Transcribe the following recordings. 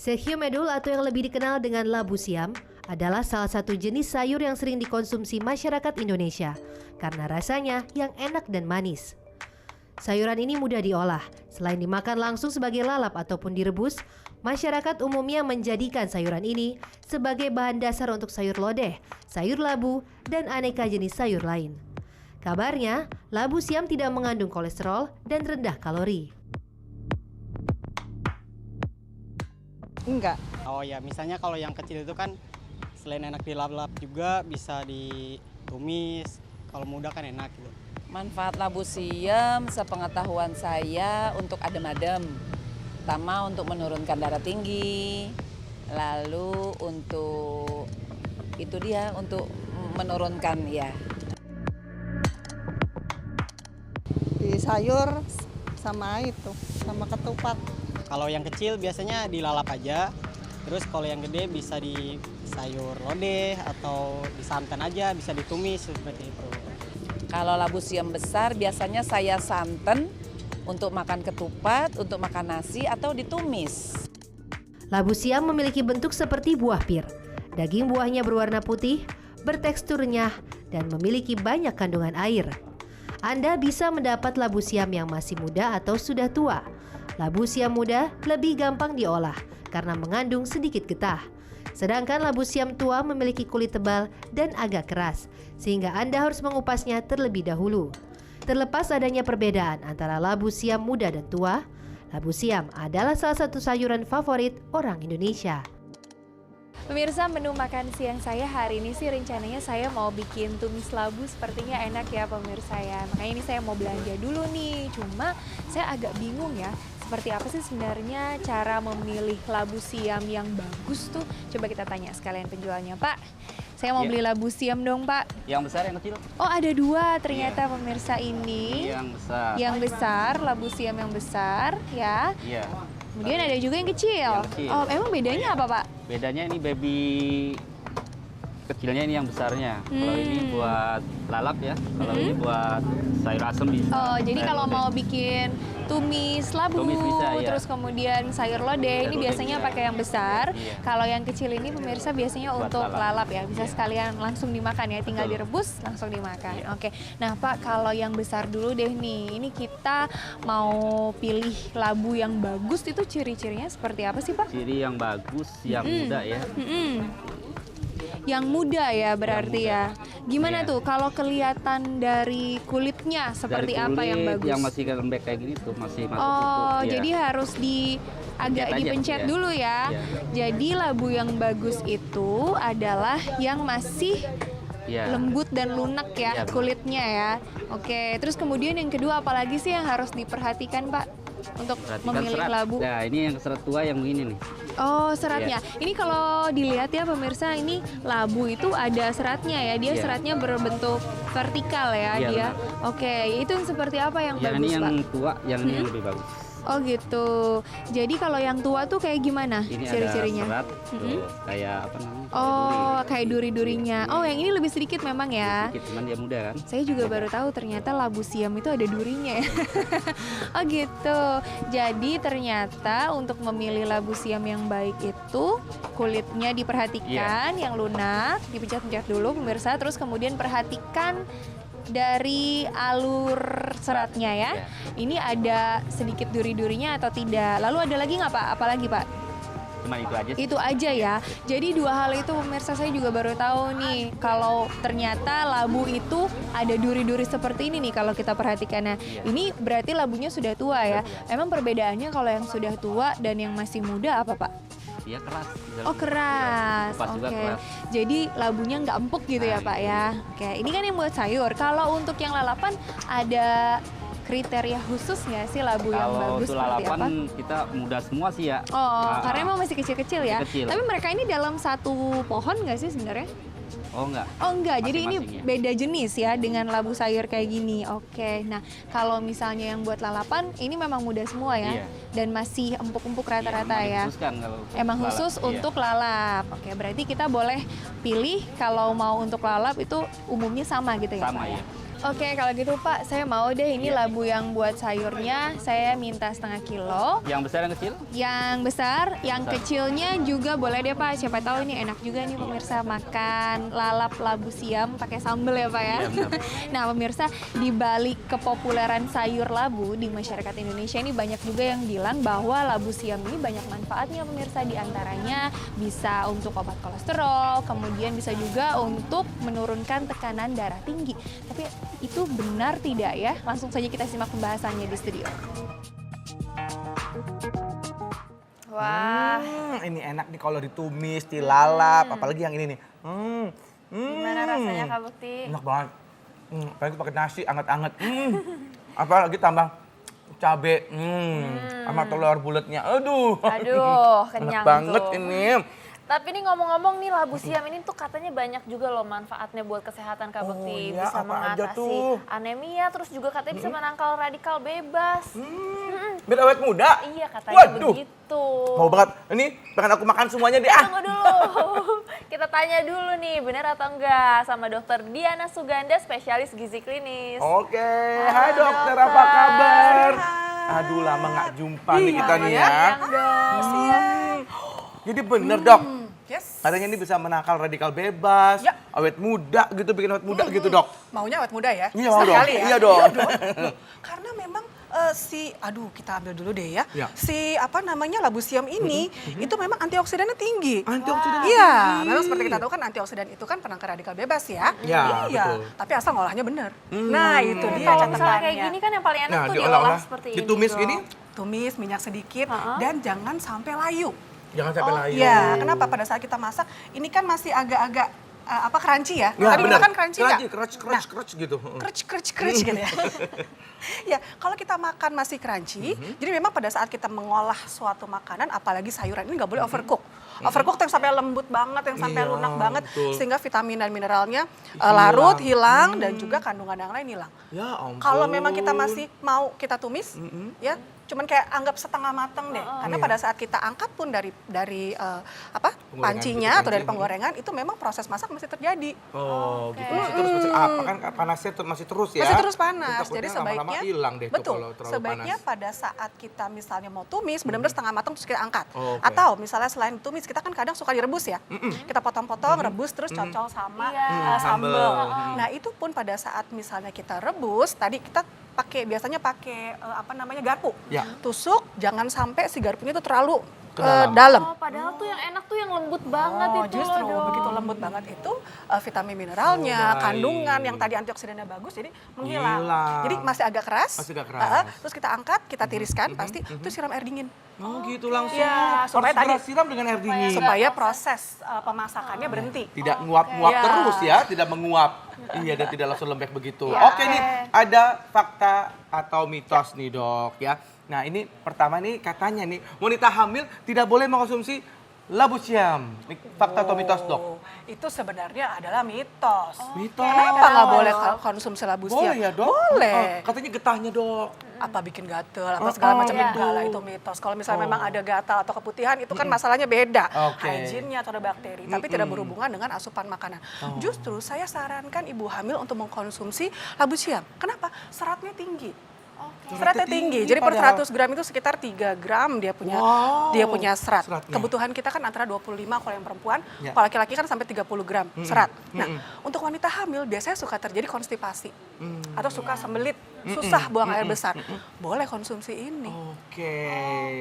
Sehyumedul atau yang lebih dikenal dengan labu siam adalah salah satu jenis sayur yang sering dikonsumsi masyarakat Indonesia karena rasanya yang enak dan manis. Sayuran ini mudah diolah. Selain dimakan langsung sebagai lalap ataupun direbus, masyarakat umumnya menjadikan sayuran ini sebagai bahan dasar untuk sayur lodeh, sayur labu, dan aneka jenis sayur lain. Kabarnya, labu siam tidak mengandung kolesterol dan rendah kalori. Enggak. Oh ya, misalnya kalau yang kecil itu kan selain enak dilap-lap juga bisa ditumis. Kalau muda kan enak gitu. Manfaat labu siam sepengetahuan saya untuk adem-adem. Pertama untuk menurunkan darah tinggi, lalu untuk untuk menurunkan ya. Di sayur sama sama ketupat. Kalau yang kecil biasanya dilalap aja. Terus kalau yang gede bisa di sayur lodeh atau di santan aja, bisa ditumis seperti itu. Kalau labu siam besar biasanya saya santan untuk makan ketupat, untuk makan nasi atau ditumis. Labu siam memiliki bentuk seperti buah pir. Daging buahnya berwarna putih, bertekstur renyah, dan memiliki banyak kandungan air. Anda bisa mendapat labu siam yang masih muda atau sudah tua. Labu siam muda lebih gampang diolah karena mengandung sedikit getah. Sedangkan labu siam tua memiliki kulit tebal dan agak keras, sehingga Anda harus mengupasnya terlebih dahulu. Terlepas adanya perbedaan antara labu siam muda dan tua, labu siam adalah salah satu sayuran favorit orang Indonesia. Pemirsa, menu makan siang saya hari ini sih rencananya saya mau bikin tumis labu, sepertinya enak ya pemirsa ya. Makanya ini saya mau belanja dulu nih, cuma saya agak bingung ya. Seperti apa sih sebenarnya cara memilih labu siam yang bagus tuh? Coba kita tanya sekalian penjualnya. Pak, saya mau beli labu siam dong Pak. Yang besar, yang kecil? Oh ada dua ternyata pemirsa ini. Yang besar. Yang besar, labu siam yang besar ya. Iya. Kemudian ada juga yang kecil. Yang kecil. Oh emang bedanya apa Pak? Bedanya ini baby kecilnya, ini yang besarnya. Kalau ini buat lalap ya, kalau ini buat sayur asem bisa. Oh, jadi Sayur kalau lodeh. mau bikin tumis labu, Tumis bisa, iya. terus kemudian sayur lodeh, ini lodeh biasanya bisa. pakai yang besar. Iya. Kalau yang kecil ini pemirsa biasanya Buat untuk lalap lalap. ya, bisa Iya. sekalian langsung dimakan ya, tinggal Betul. direbus langsung dimakan. Iya. Oke. Nah, Pak, kalau yang besar dulu deh nih. Ini kita mau pilih labu yang bagus, itu ciri-cirinya seperti apa sih, Pak? Ciri yang bagus, yang muda ya. Yang muda ya berarti muda. ya. Gimana Iya. tuh kalau kelihatan dari kulitnya seperti Dari apa yang kulit bagus? yang masih lembek kayak gini tuh, masih masuk Oh, kuku. Iya. jadi harus agak aja, dipencet iya. dulu ya. Iya. Jadi labu yang bagus itu adalah yang masih Iya. lembut dan lunak ya Iya, benar. kulitnya ya. Oke, terus kemudian yang kedua apalagi sih yang harus diperhatikan Pak untuk Perhatikan memilih serat. labu? Nah, ini yang serat tua yang begini nih. Oh, seratnya. Ini kalau dilihat ya pemirsa, ini labu itu ada seratnya ya. Dia Iya. seratnya berbentuk vertikal ya Iya, dia. benar. Oke, itu yang seperti apa yang Yang bagus ini yang Pak? tua, yang ini yang lebih bagus. Oh gitu. Jadi kalau yang tua tuh kayak gimana Ini ciri-cirinya? ada serat, tuh, kayak apa namanya? Oh, kayak duri. duri-durinya. Oh, yang ini lebih sedikit memang ya. Sedikit, cuman dia muda kan. Saya juga baru tahu ternyata labu siam itu ada durinya ya. Oh gitu. Jadi ternyata untuk memilih labu siam yang baik itu kulitnya diperhatikan, yang lunak, dipencet-pencet dulu pemirsa, terus kemudian perhatikan dari alur seratnya ya. Iya. Ini ada sedikit duri-durinya atau tidak? Lalu ada lagi nggak Pak? Apalagi Pak? Cuman itu aja sih. Itu aja ya. Jadi dua hal itu pemirsa saya juga baru tahu nih. Kalau ternyata labu itu ada duri-duri seperti ini nih kalau kita perhatikan. Nah, ini berarti labunya sudah tua ya. Emang perbedaannya kalau yang sudah tua dan yang masih muda apa Pak? Dia keras. Oh keras, Kupas juga oke. keras. Jadi labunya nggak empuk gitu ya Nah, Pak itu. ya. Oke, ini kan yang buat sayur. Kalau untuk yang lalapan ada kriteria khusus nggak sih labu yang Kalau bagus untuk seperti apa? lalapan kita muda semua sih ya. Oh, Nah, karena emang masih kecil-kecil ya. Kecil. Tapi mereka ini dalam satu pohon nggak sih sebenarnya? Oh enggak. Oh enggak, jadi ini Masing-masing ya. beda jenis ya dengan labu sayur kayak gini. Oke, nah kalau misalnya yang buat lalapan ini memang muda semua ya, Iya. dan masih empuk-empuk rata-rata Iya, ya. dikhususkan kalau untuk Emang lalap. khusus Iya. untuk lalap. Oke, berarti kita boleh pilih kalau mau untuk lalap itu umumnya sama gitu ya Sama, Pak ya? iya. Oke, kalau gitu Pak, saya mau deh ini labu yang buat sayurnya, saya minta setengah kilo. Yang besar yang kecil? Yang besar, yang kecilnya juga boleh deh Pak. Siapa tahu ini enak juga nih pemirsa makan lalap labu siam pakai sambal ya Pak ya. Iya, benar. Nah pemirsa, di balik kepopuleran sayur labu di masyarakat Indonesia ini banyak juga yang bilang bahwa labu siam ini banyak manfaatnya pemirsa. Di antaranya bisa untuk obat kolesterol, kemudian bisa juga untuk menurunkan tekanan darah tinggi. Tapi itu benar tidak ya? Langsung saja kita simak pembahasannya di studio. Wah, Ini enak nih kalau ditumis, dilalap, apalagi yang ini nih. gimana rasanya Kak Bukti? Enak banget. Apalagi pakai nasi anget-anget. Apalagi tambah cabe, sama telur bulatnya. Aduh. Aduh, Enak kenyang banget tuh. ini. Tapi ini ngomong-ngomong nih labu siam ini tuh katanya banyak juga loh manfaatnya buat kesehatan Kak Oh, Bekti. iya, Bisa apa aja mengatasi tuh? anemia, terus juga katanya bisa menangkal radikal bebas. Biar awet muda. Iya katanya Waduh. begitu. Mau banget. Ini pengen aku makan semuanya deh. Tunggu dulu. Kita tanya dulu nih, benar atau enggak sama Dokter Diana Suganda, spesialis gizi klinis. Oke, hai dokter, apa kabar? Aduh, lama nggak jumpa nih kita nih ya. Jadi bener dok, katanya ini bisa menangkal radikal bebas, awet muda gitu, bikin awet muda gitu dok. Maunya awet muda ya? Iya mau dong, Sekali ya? iya dong. Loh, karena memang aduh kita ambil dulu deh ya. Ya. Si apa namanya labu siam ini itu memang antioksidannya tinggi. Antioksidan Iya, tinggi. memang seperti kita tahu kan antioksidan itu kan penangkal radikal bebas ya. Ya, Iya, betul. tapi asal ngolahnya bener. Nah itu dia Kalau misalnya catatannya. kayak gini kan yang paling enak Nah, tuh diolah-olah, diolah seperti ini. ditumis Dok. gini, Tumis minyak sedikit dan jangan sampai layu. jangan sampai layu. Iya, kenapa pada saat kita masak ini kan masih agak-agak crunchy ya. Ya, Tadi bener. kita kan crunchy nggak? Crunch gitu. Crunch gitu ya. Ya, kalau kita makan masih crunchy, jadi memang pada saat kita mengolah suatu makanan, apalagi sayuran ini nggak boleh overcook. Overcook tuh yang sampai lembut banget, yang sampai Iya, lunak banget, betul. sehingga vitamin dan mineralnya Hilang. larut, hilang, dan juga kandungan yang lain hilang. Ya ampun. Kalau memang kita masih mau kita tumis, ya cuman kayak anggap setengah mateng deh. Karena pada saat kita angkat pun dari pancinya gitu, atau dari pancing. penggorengan itu memang proses masak masih terjadi. Oh, gitu. Masih terus apa kan panasnya masih terus ya? Masih terus panas. Takutnya Jadi lama-lama sebaiknya hilang deh tuh betul. kalau terlalu Sebaiknya panas. pada saat kita misalnya mau tumis benar-benar setengah matang terus kita angkat. Oh, oke. Atau misalnya selain tumis kita kan kadang suka direbus ya. Kita potong-potong, rebus terus cocol sama Sambel. sambal. Nah, itu pun pada saat misalnya kita rebus, tadi kita biasanya pakai garpu. Ya. Tusuk jangan sampai si garpunya itu terlalu Ke dalam. dalam. Oh, padahal tuh yang enak tuh yang lembut banget itu Justru loh, Dok. begitu lembut banget itu vitamin mineralnya, baik. kandungan yang tadi antioksidannya bagus jadi menghilang. Hilang. Jadi masih agak keras. Masih agak keras. Terus kita angkat, kita tiriskan pasti terus siram air dingin. Oh gitu langsung. Ya, supaya Harus segera tadi- siram dengan air dingin. Supaya proses pemasakannya berhenti. Tidak nguap-nguap Iya. terus ya, tidak menguap. Iya, dan tidak langsung lembek begitu. Oke nih, ada fakta atau mitos nih dok ya. Nah ini pertama nih katanya nih, wanita hamil tidak boleh mengkonsumsi labu siam. Ini fakta atau mitos dok? Oh, itu sebenarnya adalah mitos. Mitos. Kenapa nggak boleh konsumsi labu siam? Boleh ya dok? Boleh. Katanya getahnya dok. Apa bikin gatel, apa segala macam Iya. enggak lah itu mitos. Kalau misalnya memang ada gatal atau keputihan itu kan masalahnya beda. Oke. Hygiene-nya atau ada bakteri, tapi tidak berhubungan dengan asupan makanan. Justru saya sarankan ibu hamil untuk mengkonsumsi labu siam. Kenapa? Seratnya tinggi. Seratnya tinggi. Jadi per padahal. 100 gram itu sekitar 3 gram dia punya Wow. dia punya serat. Seratnya. Kebutuhan kita kan antara 25 kalau yang perempuan, Ya. kalau laki-laki kan sampai 30 gram serat. Nah, untuk wanita hamil biasanya suka terjadi konstipasi atau suka sembelit, susah buang air besar. Boleh konsumsi ini. Oke.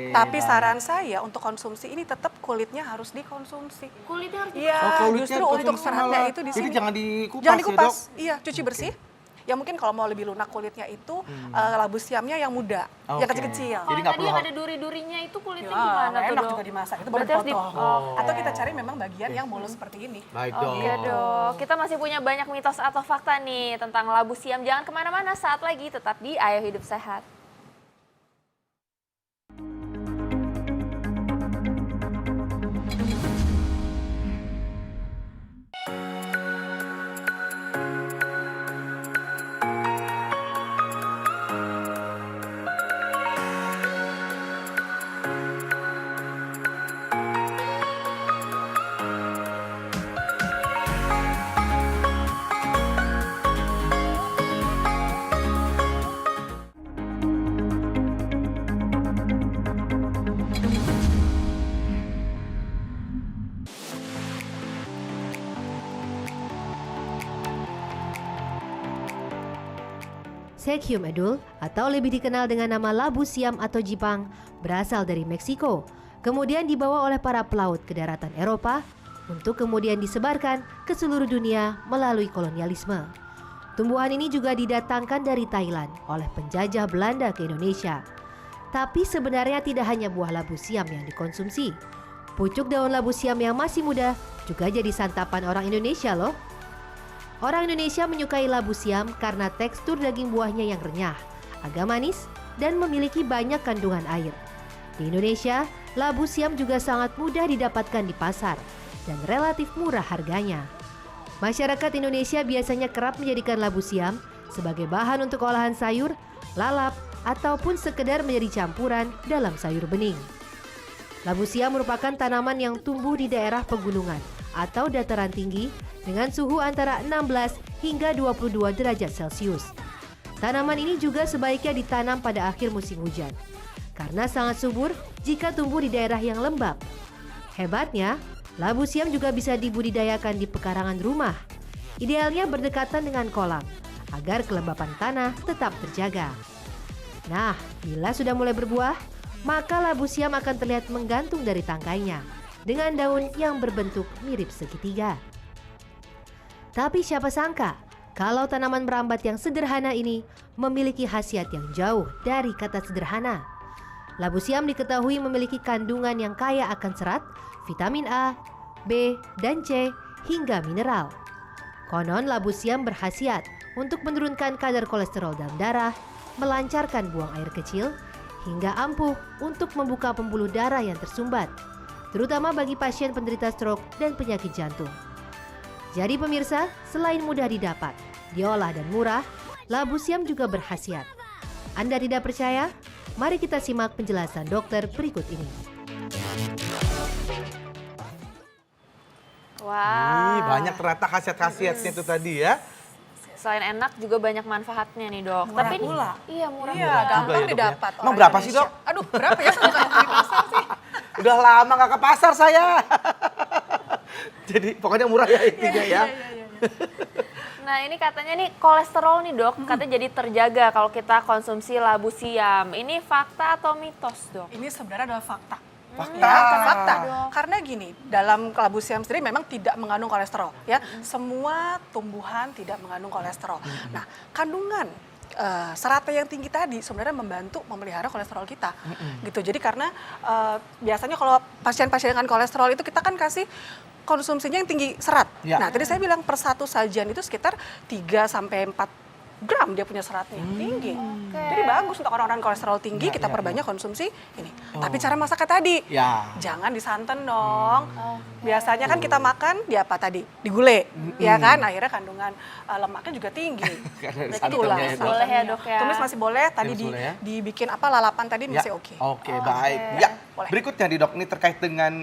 Tapi saran saya untuk konsumsi ini tetap kulitnya harus dikonsumsi. Kulitnya harus Iya, kulitnya justru dikonsumsi untuk seratnya malah. itu di Jadi sini. jangan dikupas Jangan ya, dikupas. Dok? Iya, cuci bersih. Ya mungkin kalau mau lebih lunak kulitnya itu labu siamnya yang muda, yang Oke. kecil-kecil. Jadi Kalau nggak tadi perlu yang harus- ada duri-durinya itu kulitnya Ya, gimana tuh, enak Dok? juga dimasak, itu Berarti harus potong. Atau kita cari memang bagian yang mulus seperti ini. Baik dok. Iya dok, kita masih punya banyak mitos atau fakta nih tentang labu siam. Jangan kemana-mana, saat lagi tetap di Ayo Hidup Sehat. Sechium edul atau lebih dikenal dengan nama labu siam atau Jipang berasal dari Meksiko, kemudian dibawa oleh para pelaut ke daratan Eropa untuk kemudian disebarkan ke seluruh dunia melalui kolonialisme. Tumbuhan ini juga didatangkan dari Thailand oleh penjajah Belanda ke Indonesia. Tapi sebenarnya tidak hanya buah labu siam yang dikonsumsi. Pucuk daun labu siam yang masih muda juga jadi santapan orang Indonesia loh. Orang Indonesia menyukai labu siam karena tekstur daging buahnya yang renyah, agak manis, dan memiliki banyak kandungan air. Di Indonesia, labu siam juga sangat mudah didapatkan di pasar dan relatif murah harganya. Masyarakat Indonesia biasanya kerap menjadikan labu siam sebagai bahan untuk olahan sayur, lalap, ataupun sekedar menjadi campuran dalam sayur bening. Labu siam merupakan tanaman yang tumbuh di daerah pegunungan atau dataran tinggi dengan suhu antara 16 hingga 22 derajat Celcius. Tanaman ini juga sebaiknya ditanam pada akhir musim hujan karena sangat subur jika tumbuh di daerah yang lembab. Hebatnya, labu siam juga bisa dibudidayakan di pekarangan rumah. Idealnya berdekatan dengan kolam agar kelembapan tanah tetap terjaga. Nah, bila sudah mulai berbuah, maka labu siam akan terlihat menggantung dari tangkainya dengan daun yang berbentuk mirip segitiga. Tapi siapa sangka kalau tanaman merambat yang sederhana ini memiliki khasiat yang jauh dari kata sederhana. Labu siam diketahui memiliki kandungan yang kaya akan serat, vitamin A, B, dan C, hingga mineral. Konon labu siam berkhasiat untuk menurunkan kadar kolesterol dalam darah, melancarkan buang air kecil, hingga ampuh untuk membuka pembuluh darah yang tersumbat, terutama bagi pasien penderita stroke dan penyakit jantung. Jadi pemirsa, selain mudah didapat, diolah dan murah, labu siam juga berkhasiat. Anda tidak percaya? Mari kita simak penjelasan dokter berikut ini. Wah. Banyak ternyata khasiat-khasiatnya itu tadi ya. Selain enak juga banyak manfaatnya nih dok. Murah Tapi ini- pula. Iya murah Iya, pula. gampang Juga ya, Dok, ya. didapat. Emang orang berapa sih, Indonesia. Dok? Aduh, berapa ya sama kayak di pasar sih? Udah lama gak ke pasar saya. Jadi pokoknya murah ya intinya ya. Nah ini katanya nih kolesterol nih dok, katanya jadi terjaga kalau kita konsumsi labu siam. Ini fakta atau mitos dok? Ini sebenarnya adalah fakta. Fakta. Ya, fakta. Karena gini, dalam labu siam sendiri memang tidak mengandung kolesterol. Ya, semua tumbuhan tidak mengandung kolesterol. Nah, kandungan seratnya yang tinggi tadi sebenarnya membantu memelihara kolesterol kita. Gitu. Jadi karena biasanya kalau pasien-pasien dengan kolesterol itu kita kan kasih konsumsinya yang tinggi serat. Ya. Nah, tadi saya bilang per satu sajian itu sekitar 3 sampai 4 gram dia punya seratnya tinggi. Jadi bagus untuk orang-orang kolesterol tinggi kita perbanyak konsumsi ini. Tapi cara masaknya tadi Ya. jangan disanten dong. Biasanya kan kita makan di apa tadi? Digulai, ya kan? Akhirnya kandungan lemaknya juga tinggi. Karena Berarti santannya tumis itu. boleh ya dok ya? Tumis masih boleh, tadi Tumis boleh ya? dibikin apa lalapan tadi Ya. masih oke. Oke, baik. Ya. Boleh. Berikutnya nih dok, ini terkait dengan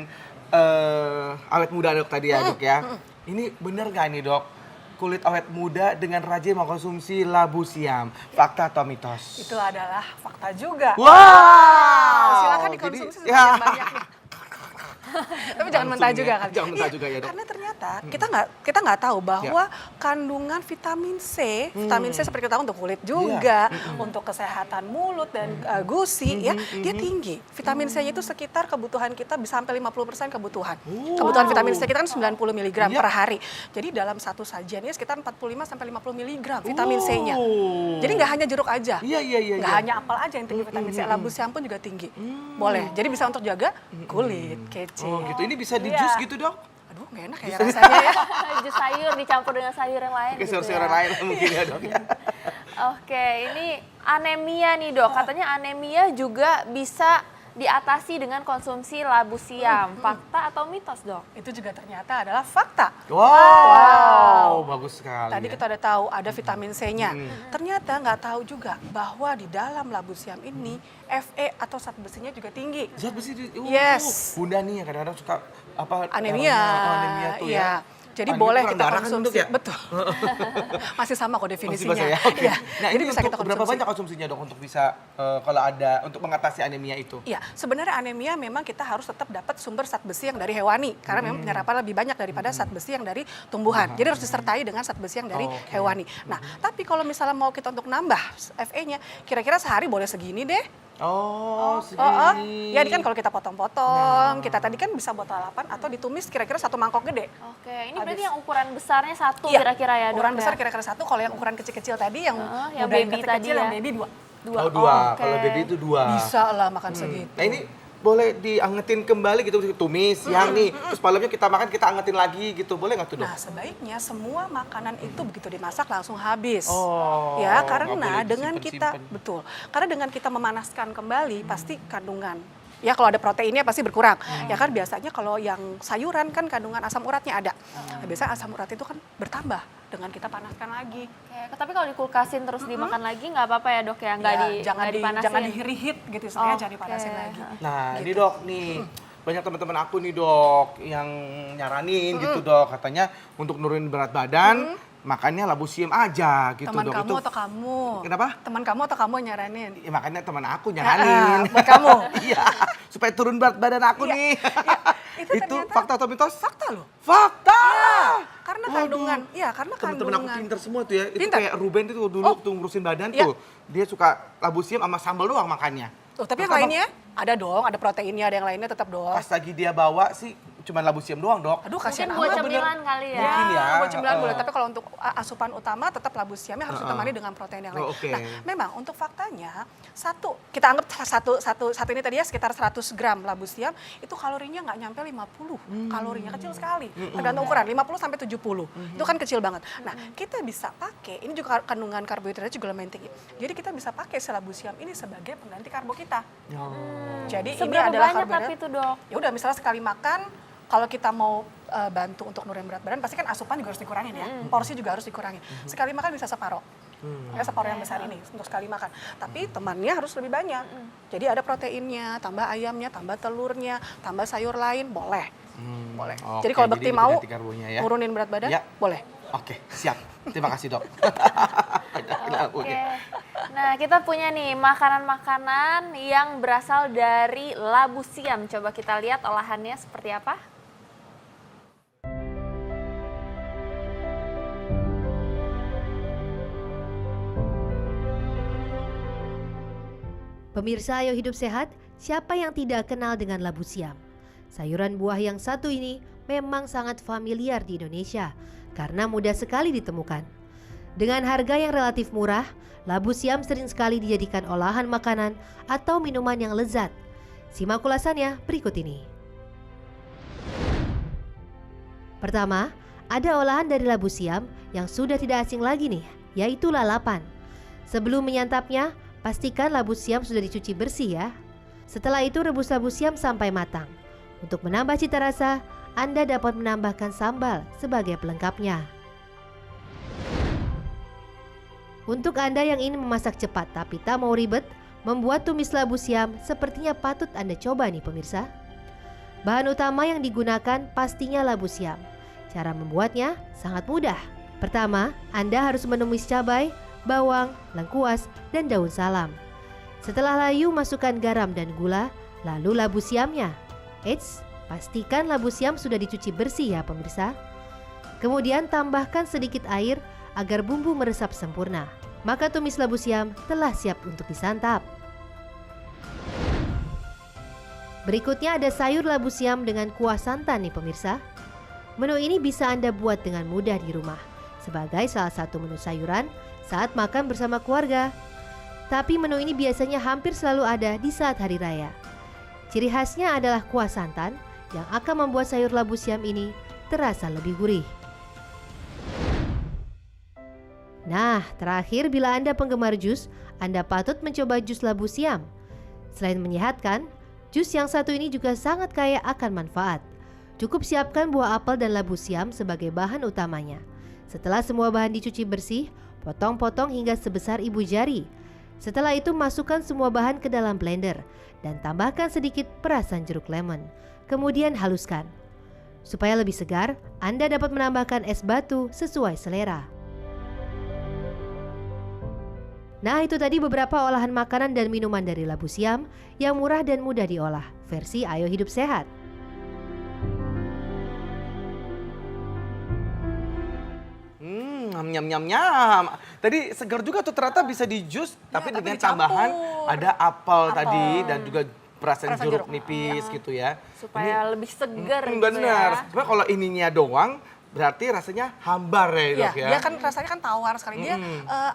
awet muda dok tadi ya dok ya. Ini bener gak nih dok? Kulit awet muda dengan rajin mengkonsumsi labu siam. Fakta atau mitos? Itu adalah fakta juga. Wow. Silakan dikonsumsi sebanyak-banyaknya. Tapi jangan mentah Langsung juga ya. kan. Jangan mentah juga ya, Dok. Karena ternyata kita nggak tahu bahwa kandungan vitamin C seperti kita tahu untuk kulit juga, untuk kesehatan mulut dan gusi ya, dia tinggi. Vitamin C-nya itu sekitar kebutuhan kita bisa sampai 50% kebutuhan. Kebutuhan vitamin C kita kan 90 mg per hari. Jadi dalam satu sajian ini sekitar 45 sampai 50 mg vitamin C-nya. Jadi nggak hanya jeruk aja. Iya. Nggak hanya apel aja yang tinggi vitamin C, labu siam pun juga tinggi. Boleh. Jadi bisa untuk jaga kulit, kece. Oh gitu, ini bisa di jus gitu dok? Aduh, nggak enak ya rasanya ya. Jus sayur dicampur dengan sayur yang lain Oke, gitu sayur-sayuran ya. lain mungkin ya dok ya. Oke, ini anemia nih dok. Katanya anemia juga bisa diatasi dengan konsumsi labu siam. Fakta atau mitos dok? Itu juga ternyata adalah fakta. Wow, bagus sekali. Tadi ya. kita udah tahu ada vitamin C-nya. Ternyata nggak tahu juga bahwa di dalam labu siam ini Fe atau zat besinya juga tinggi. Zat besi di, Yes. Bunda nih ya kadang-kadang suka apa Anemia. anemia tuh ya. Jadi ini boleh kurang kita darah kan, Dok, konsumsi. ya? Betul. Masih sama kok Masih definisinya. basah ya? Oke. Iya. Nah, Jadi ini bisa kita untuk berapa konsumsi. banyak konsumsinya, Dok, untuk bisa kalau ada untuk mengatasi anemia itu? Iya, sebenarnya anemia memang kita harus tetap dapat sumber zat besi yang dari hewani karena memang penyerapan lebih banyak daripada zat besi yang dari tumbuhan. Jadi harus disertai dengan zat besi yang dari hewani. Nah, tapi kalau misalnya mau kita untuk nambah Fe-nya, kira-kira sehari boleh segini deh. Segini. Ya, ini kan kalau kita potong-potong, kita tadi kan bisa buat lalapan atau ditumis kira-kira 1 mangkok gede. Oke, ini berarti yang ukuran besarnya 1 Iya, kira-kira ya, Dok? ukuran ya? besar kira-kira 1, kalau yang ukuran kecil-kecil tadi yang yang udah baby kecil-kecil, tadi yang ya? baby 2. Oh, 2. Kalau baby itu 2. Bisa lah makan segitu. Nah, ini boleh diangetin kembali gitu, tumis siang nih. Terus malamnya kita makan, kita angetin lagi gitu. Boleh nggak tuh, Dok? Nah, sebaiknya semua makanan itu begitu dimasak langsung habis. Oh, Ya, nggak karena boleh dengan kita disimpen-simpen. betul. Karena dengan kita memanaskan kembali pasti kandungan ya kalau ada proteinnya pasti berkurang. Ya kan biasanya kalau yang sayuran kan kandungan asam uratnya ada. Nah, biasanya asam urat itu kan bertambah dengan kita panaskan lagi. Oke, tapi kalau dikulkasin terus dimakan lagi nggak apa-apa ya, Dok ya? Nggak Ya, nggak dipanasin? jangan di-reheat gitu istilahnya, Oke. jangan dipanasin lagi. Nah, Gitu. ini Dok nih. Banyak teman-teman aku nih, Dok, yang nyaranin gitu, Dok. Katanya untuk nurunin berat badan, makannya labu siam aja gitu, Teman Dok. kamu atau kamu? Kenapa? Teman kamu atau kamu nyaranin? Ya, makanya teman aku nyaranin. Buat kamu. Iya, supaya turun berat badan aku Iya, nih. Itu Itu ternyata fakta atau mitos? Fakta loh. Fakta! Karena Waduh. kandungan, iya karena Temen-temen aku kandungan. pinter semua tuh ya. Itu Pinter? kayak Ruben itu dulu tuh ngurusin badan Iya. tuh. Dia suka labu siam sama sambal doang makannya. Oh, tapi yang Terus lainnya ada dong, ada proteinnya, ada yang lainnya tetap dong. pas lagi dia bawa sih cuma labu siam doang, Dok. Aduh, Mungkin kasihan buat amat. cemilan kali ya? Mungkin ya. Buat cemilan boleh, Heeh. tapi kalau untuk asupan utama tetap labu siamnya harus ditemani dengan protein yang lain. Oh, oke. Nah, memang untuk faktanya kita anggap satu ini tadi ya sekitar 100 gram labu siam itu kalorinya nggak nyampe 50. Kalorinya kecil sekali. Tergantung ukuran 50 sampai 70. Itu kan kecil banget. Nah, kita bisa pakai ini juga kandungan karbohidratnya juga lumayan tinggi. Jadi kita bisa pakai si labu siam ini sebagai pengganti karbo kita. Jadi ini Seberapa adalah banyak karbohidrat. tapi itu, Dok? Ya udah misalnya sekali makan kalau kita mau bantu untuk nurunin berat badan pasti kan asupan juga harus dikurangin ya. Porsi juga harus dikurangin. Sekali makan bisa separoh. Ya separoh yang besar ini untuk sekali makan. Tapi temannya harus lebih banyak. Jadi ada proteinnya, tambah ayamnya, tambah telurnya, tambah sayur lain boleh. Boleh. Oke, Jadi kalau jadi Bekti mau ganti karbonya ya. nurunin berat badan Ya. boleh. Oke, siap. Terima kasih, Dok. Oke. Nah, kita punya nih makanan-makanan yang berasal dari labu siam. Coba kita lihat olahannya seperti apa. Pemirsa Ayo Hidup Sehat, siapa yang tidak kenal dengan labu siam? Sayuran buah yang satu ini memang sangat familiar di Indonesia karena mudah sekali ditemukan. Dengan harga yang relatif murah, labu siam sering sekali dijadikan olahan makanan atau minuman yang lezat. Simak ulasannya berikut ini. Pertama, ada olahan dari labu siam yang sudah tidak asing lagi nih, yaitu lalapan. Sebelum menyantapnya, pastikan labu siam sudah dicuci bersih ya. Setelah itu rebus labu siam sampai matang. Untuk menambah cita rasa, Anda dapat menambahkan sambal sebagai pelengkapnya. Untuk Anda yang ingin memasak cepat tapi tak mau ribet, membuat tumis labu siam sepertinya patut Anda coba nih pemirsa. Bahan utama yang digunakan pastinya labu siam. Cara membuatnya sangat mudah. Pertama, Anda harus menumis cabai, bawang, lengkuas, dan daun salam. Setelah layu, masukkan garam dan gula, lalu labu siamnya. Eits, pastikan labu siam sudah dicuci bersih ya pemirsa. Kemudian tambahkan sedikit air agar bumbu meresap sempurna. Maka tumis labu siam telah siap untuk disantap. Berikutnya ada sayur labu siam dengan kuah santan nih pemirsa. Menu ini bisa Anda buat dengan mudah di rumah sebagai salah satu menu sayuran saat makan bersama keluarga. Tapi menu ini biasanya hampir selalu ada di saat hari raya. Ciri khasnya adalah kuah santan yang akan membuat sayur labu siam ini terasa lebih gurih. Nah, terakhir bila Anda penggemar jus, Anda patut mencoba jus labu siam. Selain menyehatkan, jus yang satu ini juga sangat kaya akan manfaat. Cukup siapkan buah apel dan labu siam sebagai bahan utamanya. Setelah semua bahan dicuci bersih, potong-potong hingga sebesar ibu jari. Setelah itu masukkan semua bahan ke dalam blender dan tambahkan sedikit perasan jeruk lemon. Kemudian haluskan. Supaya lebih segar, Anda dapat menambahkan es batu sesuai selera. Nah, itu tadi beberapa olahan makanan dan minuman dari labu siam yang murah dan mudah diolah, versi Ayo Hidup Sehat. Nyam nyam nyam. Tadi segar juga tuh ternyata bisa di jus, tapi tapi dengan dicampur. tambahan ada apel tadi Apel. dan juga perasan Perasan jeruk jeruk. nipis gitu ya. Supaya lebih segar gitu Bener. ya. Cuma kalau ininya doang berarti rasanya hambar ya, Iya, Dok ya. dia kan rasanya kan tawar sekali. Dia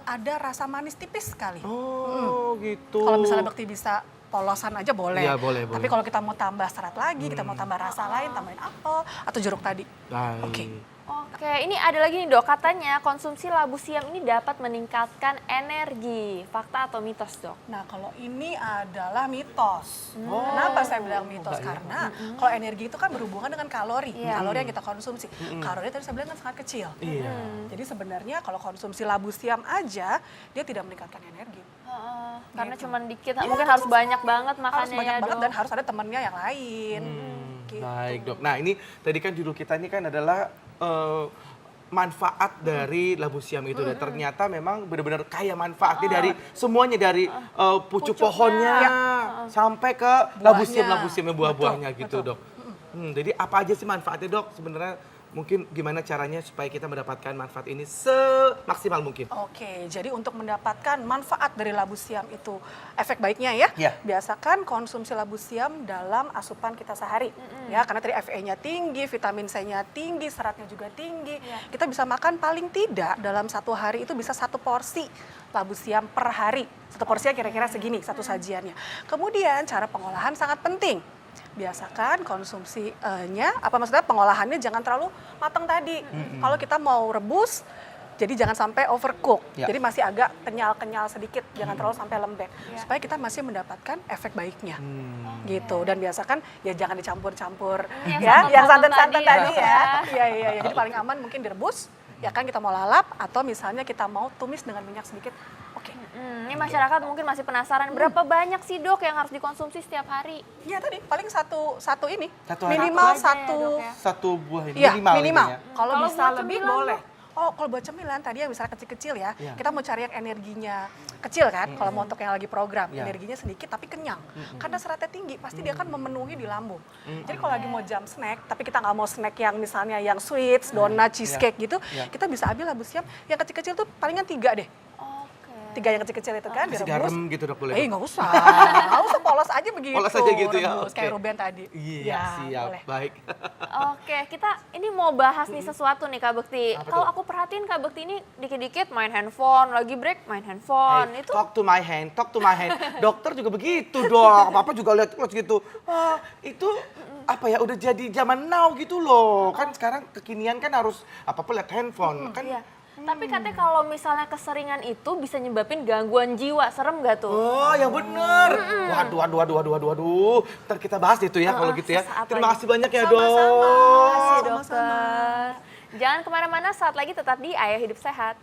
ada rasa manis tipis sekali. Oh, gitu. Kalau misalnya Bekti bisa polosan aja boleh. Iya, boleh, Tapi boleh. kalau kita mau tambah serat lagi, kita mau tambah rasa lain, tambahin apel atau jeruk tadi. Baik. Oke. Oke, ini ada lagi nih Dok, katanya konsumsi labu siam ini dapat meningkatkan energi. Fakta atau mitos Dok? Nah, kalau ini adalah mitos. Kenapa saya bilang mitos? Karena kalau energi itu kan berhubungan dengan kalori. Iya. Kalori yang kita konsumsi. Kalori tadi saya bilang kan sangat kecil. Iya. Jadi sebenarnya kalau konsumsi labu siam aja, dia tidak meningkatkan energi. Karena Gitu. cuma dikit, Iya, mungkin harus susah. banyak banget Harus makannya banyak ya banget Dok. dan harus ada temannya yang lain. Gitu. Baik, Dok. Nah, ini tadi kan judul kita ini kan adalah manfaat dari labu siam itu. Dan ternyata memang benar-benar kaya manfaatnya dari semuanya, dari pucuk Pucuknya. pohonnya sampai ke labu Buahnya. siamnya, buah-buahnya Betul, gitu, betul. Dok. Jadi apa aja sih manfaatnya, Dok? Sebenarnya mungkin gimana caranya supaya kita mendapatkan manfaat ini semaksimal mungkin? Oke, jadi untuk mendapatkan manfaat dari labu siam itu efek baiknya ya, Iya. biasakan konsumsi labu siam dalam asupan kita sehari. Ya, karena tadi Fe-nya tinggi, vitamin C-nya tinggi, seratnya juga tinggi. Kita bisa makan paling tidak dalam satu hari itu bisa 1 porsi labu siam per hari. 1 porsinya kira-kira segini, satu sajiannya. Kemudian cara pengolahan sangat penting. Biasakan konsumsinya, maksudnya pengolahannya jangan terlalu matang tadi. Kalau kita mau rebus, jadi jangan sampai overcook. Ya. Jadi masih agak kenyal-kenyal sedikit, jangan terlalu sampai lembek. Supaya kita masih mendapatkan efek baiknya. Gitu. Dan biasakan ya jangan dicampur-campur ya, yang santan-santan tadi ya. Iya. Jadi paling aman mungkin direbus, ya kan kita mau lalap atau misalnya kita mau tumis dengan minyak sedikit. Oke. Ini masyarakat mungkin masih penasaran, berapa banyak sih Dok yang harus dikonsumsi setiap hari? Ya tadi paling satu ini. Satu hari. Minimal Satu aja ya, satu. Dok, ya? Satu buah ini Iya, minimal. minimal. ini ya. Kalau Kalau bisa buat lebih cemilan, boleh. Oh, kalau buat cemilan tadi yang misalnya kecil-kecil ya, Iya. kita mau cari yang energinya kecil kan, kalau mau untuk yang lagi program, Iya. energinya sedikit tapi kenyang. Karena seratnya tinggi, pasti dia akan memenuhi di lambung. Jadi kalau lagi mau jam snack, tapi kita nggak mau snack yang misalnya yang sweets, donat, cheesecake gitu, Iya. kita bisa ambil labu siam yang kecil-kecil tuh palingan 3 deh. Oke. 3 yang kecil-kecil itu kan, Kasih direbus. garam gitu, Dok, boleh? Dok? Nggak usah. Nggak usah, polos aja begitu. Polos aja gitu ya, rebus, oke. kayak Ruben tadi. Iya, Ya, siap. boleh. Baik. Oke, kita ini mau bahas nih sesuatu nih Kak Bekti. Apa Kalau tuh? aku perhatiin Kak Bekti ini dikit-dikit main handphone, lagi break main handphone. Hey, Itu talk to my hand, talk to my hand. Dokter juga begitu, Dok. Papa juga lihat gitu. Ah, itu apa ya, udah jadi zaman now gitu loh. Kan sekarang kekinian kan harus apa-apa lihat handphone. Kan iya. Tapi katanya kalau misalnya keseringan itu bisa nyebabin gangguan jiwa, serem gak tuh? oh, yang bener. Waduh. Ntar kita bahas itu ya kalau gitu ya. sesaat Terima lagi. kasih banyak ya, Sama-sama. Dok. Terima kasih Sama-sama. dokter. Jangan kemana-mana, saat lagi tetap di Ayo Hidup Sehat.